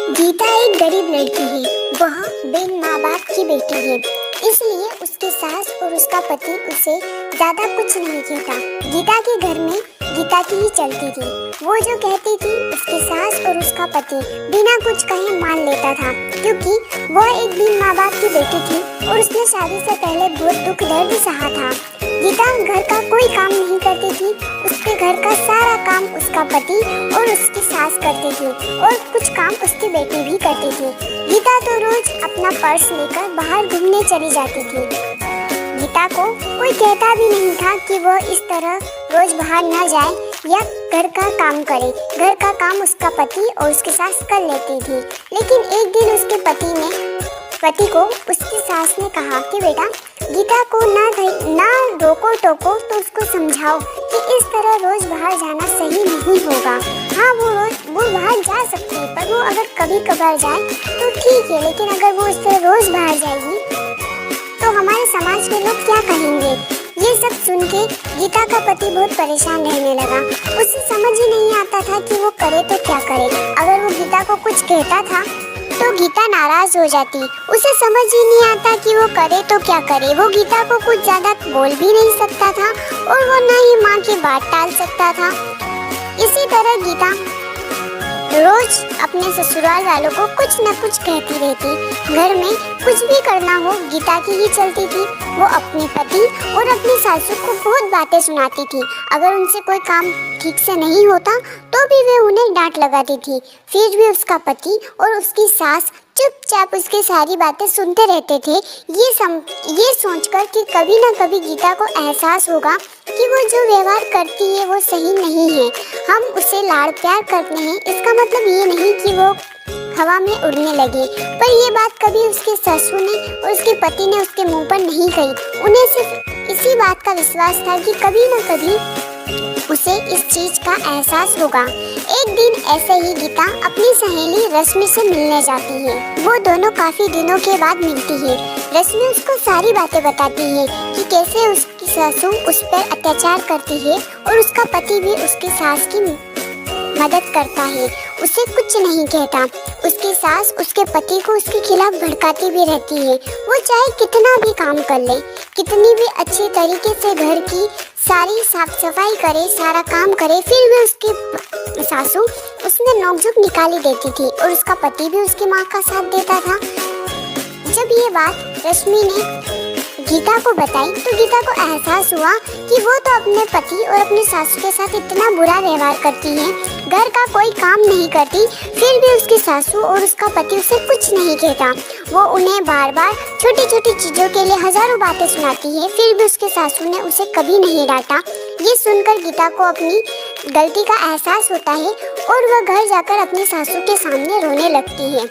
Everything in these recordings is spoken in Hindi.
गीता एक गरीब लड़की है। वह बिन माँ बाप की बेटी है, इसलिए उसकी सास और उसका पति उसे ज्यादा कुछ नहीं कहता। गीता के घर में गीता की ही चलती थी। वो जो कहती थी उसकी सास और उसका पति बिना कुछ कहे मान लेता था, क्योंकि वह एक बिन माँ बाप की बेटी थी और उसने शादी से पहले बहुत दुख दर्द सहा था। गीता घर का कोई काम नहीं करती थी। उसके घर का सारा काम उसका पति और उसकी सास करती थी और कुछ काम उसकी बेटी भी करती थी। गीता तो रोज अपना पर्स लेकर बाहर घूमने चली जाती थी। गीता को कोई कहता भी नहीं था कि वह इस तरह रोज बाहर न जाए या घर का काम करे। घर का काम उसका पति और उसकी सास कर लेती थी। लेकिन एक दिन उसके पति को उसकी सास ने कहा कि बेटा, गीता को ना रोको टोको तो उसको समझाओ कि इस तरह रोज बाहर जाना सही नहीं होगा। हाँ, वो बाहर जा सकती है, पर वो अगर कभी कभार जाए तो ठीक है, लेकिन अगर वो इस तरह रोज बाहर जाएगी तो हमारे समाज के लोग क्या कहेंगे। ये सब सुन के गीता का पति बहुत परेशान रहने लगा। उसे समझ ही नहीं आता था कि वो करे तो क्या करे। अगर वो गीता को कुछ कहता था तो गीता नाराज हो जाती। उसे समझ ही नहीं आता कि वो करे तो क्या करे। वो गीता को कुछ ज्यादा बोल भी नहीं सकता था और वो न ही माँ की बात टाल सकता था। इसी तरह गीता रोज अपने ससुराल वालों को कुछ न कुछ कहती रहती। घर में कुछ भी करना हो गीता की ही चलती थी। वो अपने पति और अपनी सासू को बहुत बातें सुनाती थी। अगर उनसे कोई काम ठीक से नहीं होता तो भी वे उन्हें डांट लगाती थी। फिर भी उसका पति और उसकी सास चुपचाप उसकी सारी बातें सुनते रहते थे, ये सोचकर कि कभी ना कभी गीता को एहसास होगा कि वो जो व्यवहार करती है वो सही नहीं है। हम उसे लाड़ प्यार करते हैं, इसका मतलब ये नहीं कि वो हवा में उड़ने लगे। पर ये बात कभी उसके ससुर ने और उसके पति ने उसके मुंह पर नहीं कही। उन्हें सिर्फ इसी बात का विश्वास था कि कभी न कभी उसे इस चीज का एहसास होगा। एक दिन ऐसे ही गीता अपनी सहेली रश्मि से मिलने जाती है। वो दोनों काफी दिनों के बाद मिलती है। रश्मि उसको सारी बातें बताती है कि कैसे उसकी सासू उस पर अत्याचार करती है और उसका पति भी उसकी सास की मदद करता है, उसे कुछ नहीं कहता। उसकी सास उसके पति को उसके खिलाफ भड़काती भी रहती है। वो चाहे कितना भी काम कर ले, कितनी भी अच्छे तरीके से घर की सारी साफ सफाई करे, सारा काम करे, फिर भी उसकी सासू उसमें नोकझोंक निकाली देती थी और उसका पति भी उसकी माँ का साथ देता था। जब ये बात रश्मि ने गीता को बताई तो गीता को एहसास हुआ कि वो तो अपने पति और अपनी सासू के साथ इतना बुरा व्यवहार करती है, घर का कोई काम नहीं करती, फिर भी उसकी सासू और उसका पति उसे कुछ नहीं कहता। वो उन्हें बार बार छोटी छोटी चीजों के लिए हजारों बातें सुनाती है, फिर भी उसके सासू ने उसे कभी नहीं डांटा। ये सुनकर गीता को अपनी गलती का एहसास होता है और वह घर जाकर अपनी सासू के सामने रोने लगती है।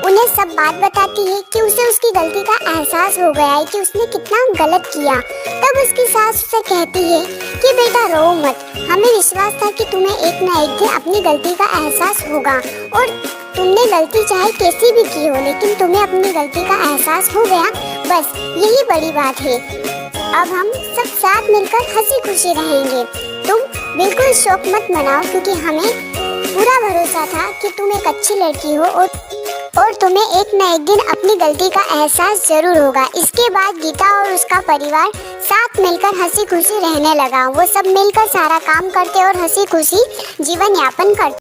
उन्हें सब बात बताती है कि उसे उसकी गलती का एहसास हो गया है कि उसने कितना गलत किया। तब उसकी सास उसे कहती है कि बेटा रो मत, हमें विश्वास था कि तुम्हें एक न एक दिन अपनी गलती का एहसास होगा और तुमने गलती चाहे कैसी भी की हो, लेकिन तुम्हें अपनी गलती का एहसास हो गया, बस यही बड़ी बात है। अब हम सब साथ मिलकर हंसी खुशी रहेंगे। तुम बिल्कुल शौक मत मनाओ, क्योंकि हमें पूरा भरोसा था कि तुम एक अच्छी लड़की हो और तुम्हें एक न एक दिन अपनी गलती का एहसास जरूर होगा। इसके बाद गीता और उसका परिवार साथ मिलकर हंसी खुशी रहने लगा। वो सब मिलकर सारा काम करते और हंसी खुशी जीवन यापन करते।